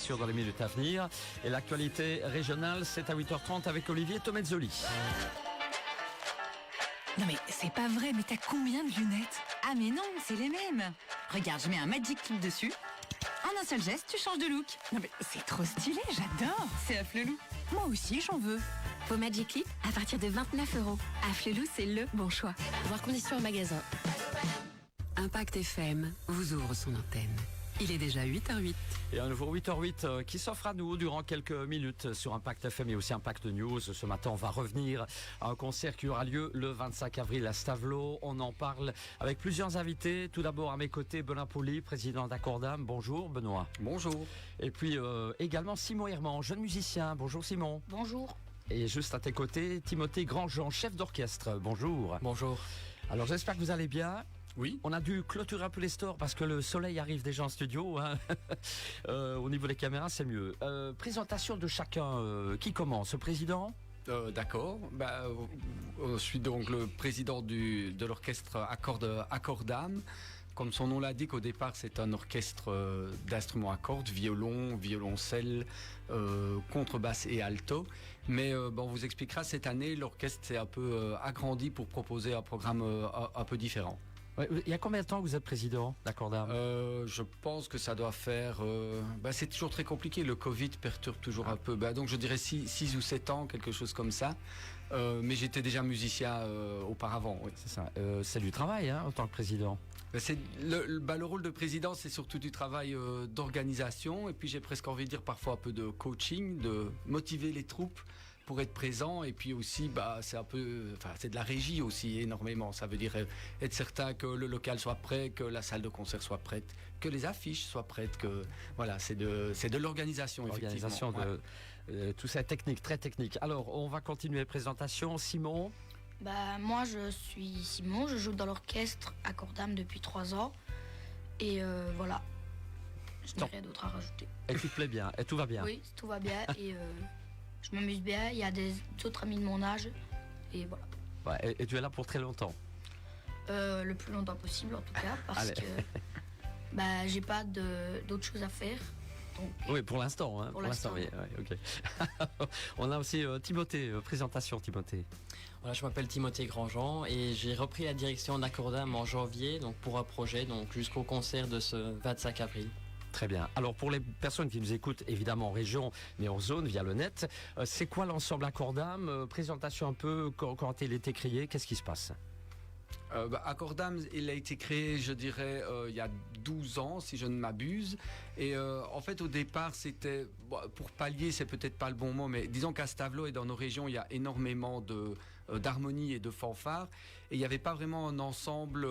sur dans les minutes à venir. Et l'actualité régionale, c'est à 8h30 avec Olivier Tomezzoli. Non mais c'est pas vrai, mais t'as combien de lunettes? Ah mais non, c'est les mêmes. Regarde, je mets un Magic Clip dessus. En un seul geste, tu changes de look. Non mais c'est trop stylé, j'adore. C'est Afflelou. Moi aussi, j'en veux. Vos Magic Clip à partir de 29 €. Afflelou, c'est le bon choix. Voir conditions au magasin. Impact FM vous ouvre son antenne. Il est déjà 8h08. Et un nouveau 8h08 qui s'offre à nous durant quelques minutes sur Impact FM et aussi Impact News. Ce matin, on va revenir à un concert qui aura lieu le 25 avril à Stavelot. On en parle avec plusieurs invités. Tout d'abord, à mes côtés, Benoît Pauly, président d'Accordam. Bonjour, Benoît. Bonjour. Et puis également Simon Herman, jeune musicien. Bonjour, Simon. Bonjour. Et juste à tes côtés, Timothée Grandjean, chef d'orchestre. Bonjour. Bonjour. Alors, j'espère que vous allez bien. Oui. On a dû clôturer un peu les stores parce que le soleil arrive déjà en studio. Hein. Au niveau des caméras, c'est mieux. Présentation de chacun. Qui commence? Le président? D'accord. Je suis donc le président de l'orchestre Accordam. Comme son nom l'indique, au départ, c'est un orchestre d'instruments à cordes, violon, violoncelle, contrebasse et alto. Mais on vous expliquera, cette année, l'orchestre s'est un peu agrandi pour proposer un programme un peu différent. Ouais, il y a combien de temps que vous êtes président d'Accordam? Je pense que ça doit faire... c'est toujours très compliqué, le Covid perturbe toujours un peu. Donc je dirais 6 ou 7 ans, quelque chose comme ça. Mais j'étais déjà musicien auparavant. Oui. C'est ça. C'est du travail en tant que président. Le rôle de président, c'est surtout du travail d'organisation. Et puis j'ai presque envie de dire parfois un peu de coaching, de motiver les troupes pour être présent. Et puis aussi, c'est de la régie aussi énormément. Ça veut dire être certain que le local soit prêt, que la salle de concert soit prête, que les affiches soient prêtes, que voilà, c'est de l'organisation, effectivement. Tout ça est technique, très technique. Alors, on va continuer présentation. Simon. Moi, je suis Simon. Je joue dans l'orchestre Accordam depuis 3 ans. Et voilà. Je n'ai rien d'autre à rajouter. Et tu te plais bien? Et tout va bien? Oui, tout va bien. Et je m'amuse bien. Il y a d'autres amis de mon âge. Et voilà. Ouais, et tu es là pour très longtemps? Le plus longtemps possible, en tout cas. Parce que j'ai pas d'autres choses à faire. Donc, oui, pour l'instant. Pour l'instant. Oui, ok. On a aussi Timothée. Présentation, Timothée. Voilà, je m'appelle Timothée Grandjean et j'ai repris la direction d'Accordam en janvier, donc pour un projet, donc jusqu'au concert de ce 25 avril. Très bien. Alors pour les personnes qui nous écoutent, évidemment en région, mais en zone, via le net, c'est quoi l'ensemble Accordam? Présentation un peu, quand il a été créé, qu'est-ce qui se passe? Accordam, il a été créé, je dirais, il y a 12 ans, si je ne m'abuse. Et en fait, au départ, c'était, pour pallier, c'est peut-être pas le bon mot, mais disons qu'à Stavelot et dans nos régions, il y a énormément d'harmonie et de fanfare. Et il n'y avait pas vraiment un ensemble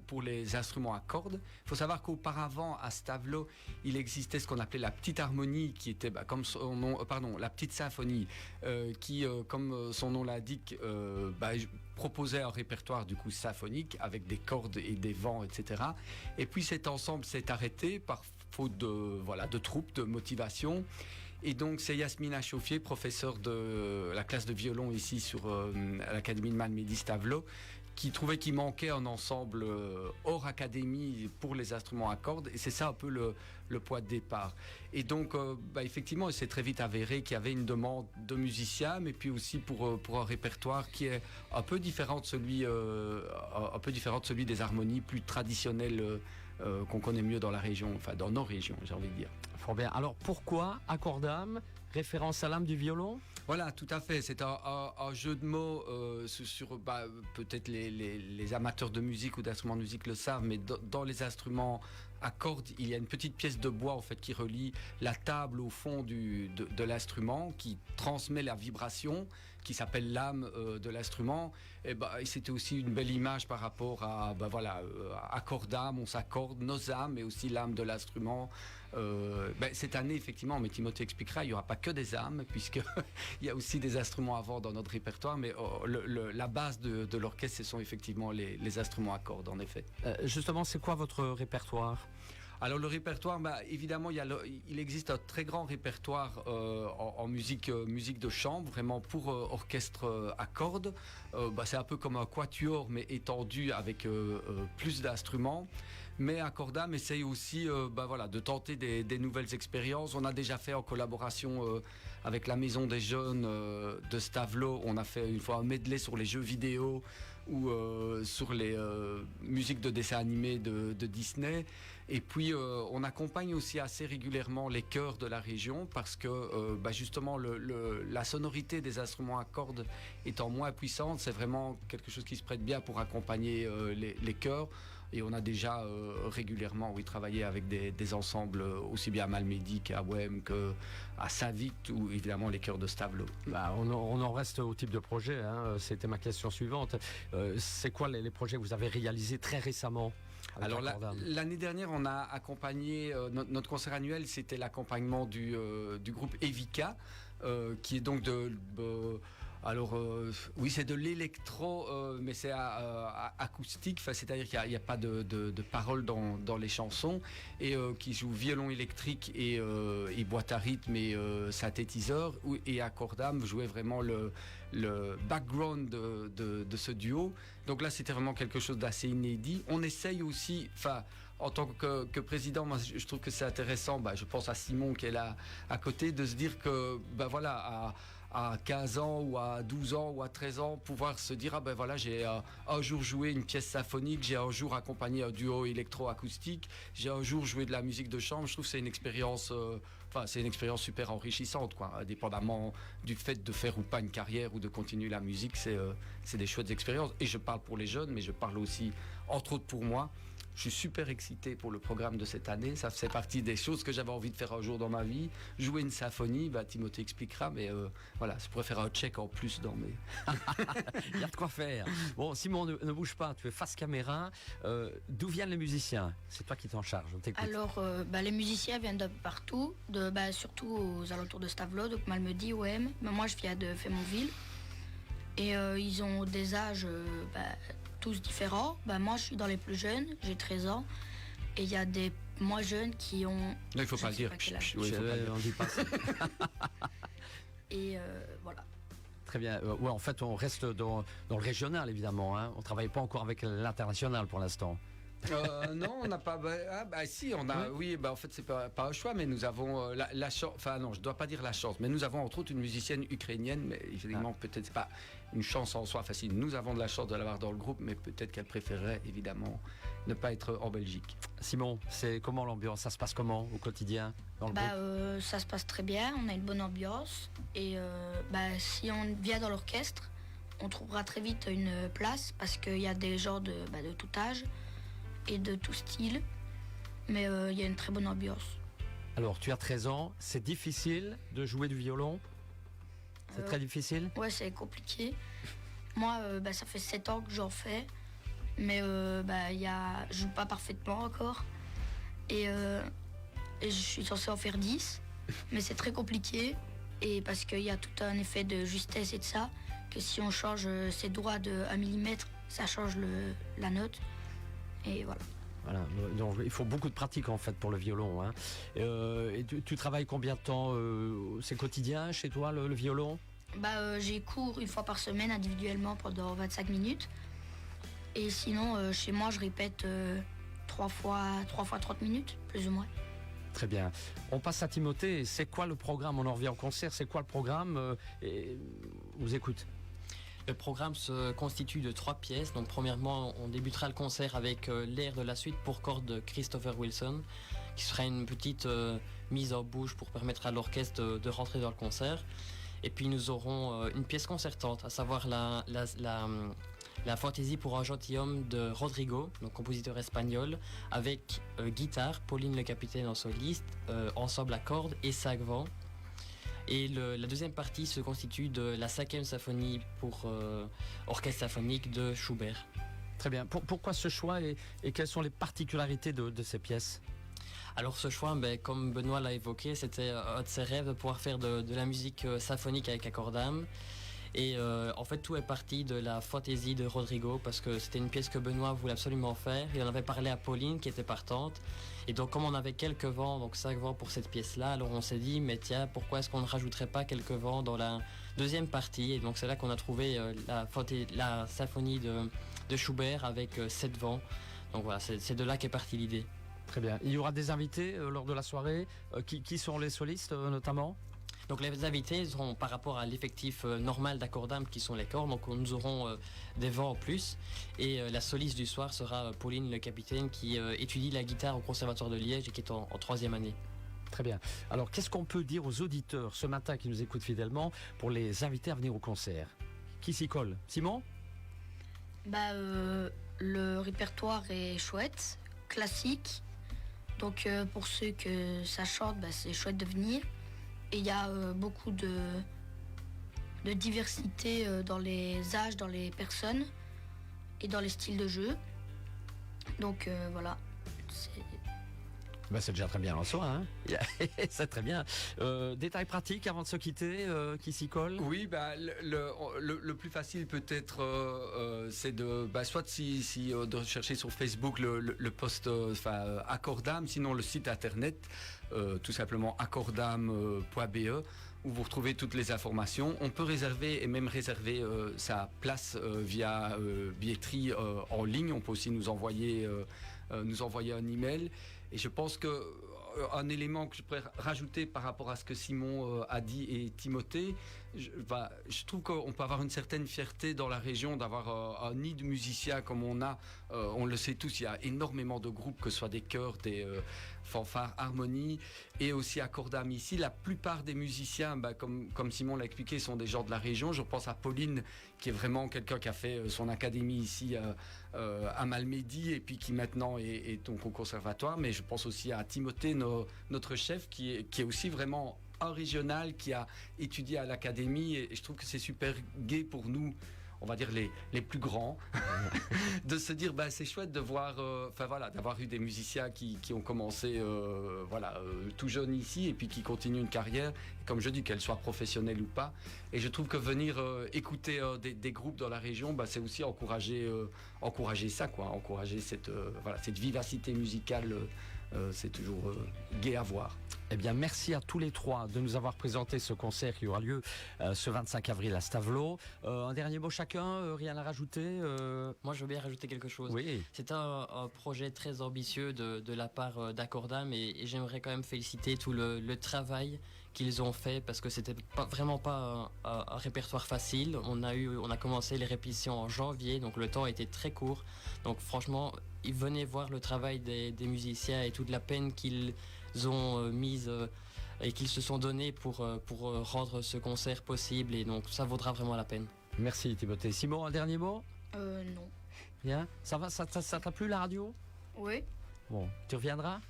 pour les instruments à cordes. Il faut savoir qu'auparavant, à Stavelot, il existait ce qu'on appelait la petite harmonie, qui était, comme son nom, la petite symphonie, qui, comme son nom l'indique, proposait un répertoire du coup symphonique avec des cordes et des vents, etc. Et puis cet ensemble s'est arrêté par faute de troupes, de motivation. Et donc c'est Yasmina Chauffier, professeure de la classe de violon ici sur l'Académie de Malmedy Stavelot, qui trouvait qu'il manquait un ensemble hors académie pour les instruments à cordes, et c'est ça un peu le point de départ. Et donc, effectivement, il s'est très vite avéré qu'il y avait une demande de musiciens, mais puis aussi pour un répertoire qui est un peu différent de celui des harmonies plus traditionnelles qu'on connaît mieux dans la région, enfin dans nos régions, j'ai envie de dire. Fort bien. Alors pourquoi Accordam? Référence à l'âme du violon? Voilà, tout à fait. C'est un jeu de mots sur peut-être les amateurs de musique ou d'instruments de musique le savent, mais dans les instruments à cordes, il y a une petite pièce de bois en fait qui relie la table au fond de l'instrument, qui transmet la vibration, qui s'appelle l'âme de l'instrument. Et c'était aussi une belle image par rapport à Accordam, on s'accorde nos âmes, mais aussi l'âme de l'instrument. Cette année, effectivement, mais Timothée expliquera, il n'y aura pas que des âmes, puisque il y a aussi des instruments à voir dans notre répertoire, mais la base de l'orchestre, ce sont effectivement les instruments à cordes, en effet. Justement, c'est quoi votre répertoire? Alors le répertoire, évidemment, il existe un très grand répertoire en musique de chambre, vraiment pour orchestre à cordes. C'est un peu comme un quatuor, mais étendu avec plus d'instruments. Mais Accordam essaye aussi de tenter des nouvelles expériences. On a déjà fait en collaboration avec la Maison des Jeunes de Stavelot, on a fait une fois un medley sur les jeux vidéo ou sur les musiques de dessins animés de Disney. Et puis on accompagne aussi assez régulièrement les chœurs de la région parce que justement la sonorité des instruments à cordes étant moins puissante, c'est vraiment quelque chose qui se prête bien pour accompagner les chœurs. Et on a déjà régulièrement travaillé avec des ensembles aussi bien à Malmedy qu'à Wem qu'à Saint-Vite ou évidemment les chœurs de Stavelot. On en reste au type de projet, hein. C'était ma question suivante. C'est quoi les projets que vous avez réalisés très récemment? Alors l'année dernière, on a accompagné, notre concert annuel, c'était l'accompagnement du groupe Evika, qui est donc c'est de l'électro, mais c'est acoustique, c'est-à-dire qu'il n'y a pas de paroles dans les chansons, et qui joue violon électrique et boîte à rythme et synthétiseur, et Accordam jouait vraiment le background de ce duo. Donc là, c'était vraiment quelque chose d'assez inédit. On essaye aussi, en tant que président, moi, je trouve que c'est intéressant, je pense à Simon qui est là à côté, de se dire que, à 15 ans ou à 12 ans ou à 13 ans, pouvoir se dire j'ai un jour joué une pièce symphonique, j'ai un jour accompagné un duo électro-acoustique, j'ai un jour joué de la musique de chambre. Je trouve que c'est une expérience super enrichissante, indépendamment du fait de faire ou pas une carrière ou de continuer la musique. C'est des chouettes expériences, et je parle pour les jeunes, mais je parle aussi entre autres pour moi. Je suis super excité pour le programme de cette année. Ça fait partie des choses que j'avais envie de faire un jour dans ma vie. Jouer une symphonie, Timothée expliquera, mais je pourrais faire un check en plus dans mes... Il y a de quoi faire. Bon, Simon, ne bouge pas, tu es face caméra. D'où viennent les musiciens? C'est toi qui t'en charge, on t'écoute. Alors, les musiciens viennent de partout, surtout aux alentours de Stavelot, donc Malmedy, OM. Mais moi, je viens de Fémonville. Et ils ont des âges... tous différents. Moi, je suis dans les plus jeunes, j'ai 13 ans. Et il y a des moins jeunes qui ont... Non, il faut pas le dire. On dit pas ça. Et voilà. Très bien. En fait, on reste dans le régional, évidemment. Hein. On ne travaille pas encore avec l'international pour l'instant. Non, on n'a pas. Si, on a. Oui, en fait, c'est pas un choix, mais nous avons la chance. Enfin, non, je dois pas dire la chance, mais nous avons entre autres une musicienne ukrainienne, mais évidemment, peut-être c'est pas une chance en soi facile. Nous avons de la chance de l'avoir dans le groupe, mais peut-être qu'elle préférerait évidemment ne pas être en Belgique. Simon, c'est comment l'ambiance? Ça se passe comment au quotidien dans le groupe? Ça se passe très bien. On a une bonne ambiance, et si on vient dans l'orchestre, on trouvera très vite une place parce qu'il y a des gens de tout âge et de tout style, mais il y a une très bonne ambiance. Alors, tu as 13 ans, c'est difficile de jouer du violon? C'est très difficile? Ouais, c'est compliqué. Moi, ça fait 7 ans que j'en fais, mais je joue pas parfaitement encore, et je suis censé en faire 10, mais c'est très compliqué, et parce qu'il y a tout un effet de justesse et de ça, que si on change ses doigts de 1 mm, ça change la note. Et voilà. Donc, il faut beaucoup de pratique en fait pour le violon. Hein. Et tu travailles combien de temps? C'est quotidien chez toi le violon? J'ai cours une fois par semaine individuellement pendant 25 minutes. Et sinon, chez moi, je répète 3 fois 30 minutes, plus ou moins. Très bien. On passe à Timothée. C'est quoi le programme? On en revient au concert. C'est quoi le programme? Et on vous écoute. Le programme se constitue de 3 pièces. Donc premièrement, on débutera le concert avec l'air de la suite pour cordes de Christopher Wilson, qui sera une petite mise en bouche pour permettre à l'orchestre de rentrer dans le concert. Et puis nous aurons une pièce concertante, à savoir la fantaisie pour un gentilhomme de Rodrigo, donc compositeur espagnol, avec guitare, Pauline le capitaine en soliste, ensemble à cordes et 5 vents. Et la deuxième partie se constitue de la 5e symphonie pour orchestre symphonique de Schubert. Très bien. Pourquoi ce choix et quelles sont les particularités de ces pièces? Alors ce choix, comme Benoît l'a évoqué, c'était un de ses rêves de pouvoir faire de la musique symphonique avec Accordam. Et en fait, tout est parti de la fantaisie de Rodrigo, parce que c'était une pièce que Benoît voulait absolument faire. Il en avait parlé à Pauline, qui était partante. Et donc, comme on avait quelques vents, donc 5 vents pour cette pièce-là, alors on s'est dit, mais tiens, pourquoi est-ce qu'on ne rajouterait pas quelques vents dans la deuxième partie? Et donc, c'est là qu'on a trouvé la symphonie de Schubert avec 7 vents. Donc voilà, c'est de là qu'est partie l'idée. Très bien. Il y aura des invités lors de la soirée. Qui sont les solistes notamment? Donc les invités seront par rapport à l'effectif normal d'Accordam qui sont les corps. Donc nous aurons des vents en plus. Et la soliste du soir sera Pauline Le Capitaine qui étudie la guitare au Conservatoire de Liège et qui est en 3e année. Très bien. Alors qu'est-ce qu'on peut dire aux auditeurs ce matin qui nous écoutent fidèlement pour les inviter à venir au concert? Qui s'y colle? Simon? Bah, le répertoire est chouette, classique. Donc pour ceux que ça chante, bah, c'est chouette de venir. Et il y a beaucoup de diversité dans les âges, dans les personnes et dans les styles de jeu. Donc voilà. C'est déjà très bien en soi, hein. C'est très bien. Détail pratique avant de se quitter, qui s'y colle? Oui, le plus facile peut-être, c'est de soit de rechercher sur Facebook le post Accordam, sinon le site internet, tout simplement accordam.be, où vous retrouvez toutes les informations. On peut réserver et même réserver sa place via billetterie en ligne. On peut aussi nous envoyer un email. Et je pense que un élément que je pourrais rajouter par rapport à ce que Simon a dit et Timothée, je trouve qu'on peut avoir une certaine fierté dans la région d'avoir un nid de musiciens comme on a. On le sait tous, il y a énormément de groupes, que ce soit des chœurs, des fanfares, harmonies, et aussi Accordam ici. La plupart des musiciens, comme Simon l'a expliqué, sont des gens de la région. Je pense à Pauline, qui est vraiment quelqu'un qui a fait son académie ici à Malmedy, et puis qui maintenant est donc au conservatoire. Mais je pense aussi à Timothée, notre chef, qui est aussi vraiment un régional, qui a étudié à l'académie, et je trouve que c'est super gai pour nous, on va dire les plus grands, de se dire c'est chouette de voir, d'avoir eu des musiciens qui ont commencé tout jeunes ici et puis qui continuent une carrière, comme je dis, qu'elle soit professionnelle ou pas. Et je trouve que venir écouter des groupes dans la région, c'est aussi encourager ça, quoi, encourager cette vivacité musicale. C'est toujours gai à voir. Eh bien, merci à tous les trois de nous avoir présenté ce concert qui aura lieu ce 25 avril à Stavelot. Un dernier mot chacun, rien à rajouter? Moi, je veux bien rajouter quelque chose. Oui. C'est un projet très ambitieux de la part d'Accordam, et j'aimerais quand même féliciter tout le travail qu'ils ont fait, parce que c'était vraiment pas un répertoire facile. On a commencé les répétitions en janvier, donc le temps a été très court. Donc franchement, venez voir le travail des musiciens et toute la peine qu'ils ont mise et qu'ils se sont donnés pour rendre ce concert possible, et donc ça vaudra vraiment la peine. Merci Timothée. Simon, un dernier mot? Non. Bien. Ça va, ça t'a plu la radio? Oui, Bon, tu reviendras?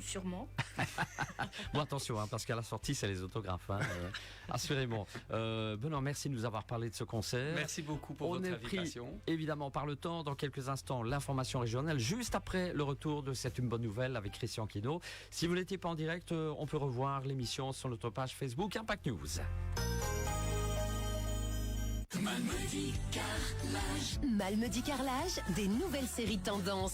sûrement. Bon, attention, parce qu'à la sortie, c'est les autographes. Assurément. Benoît, merci de nous avoir parlé de ce concert. Merci beaucoup pour votre invitation. Pris, évidemment, par le temps. Dans quelques instants, l'information régionale, juste après le retour de C'est une bonne nouvelle avec Christian Quinault. Si vous n'étiez pas en direct, on peut revoir l'émission sur notre page Facebook Impact News. Malmedy Carrelage, des nouvelles séries tendances.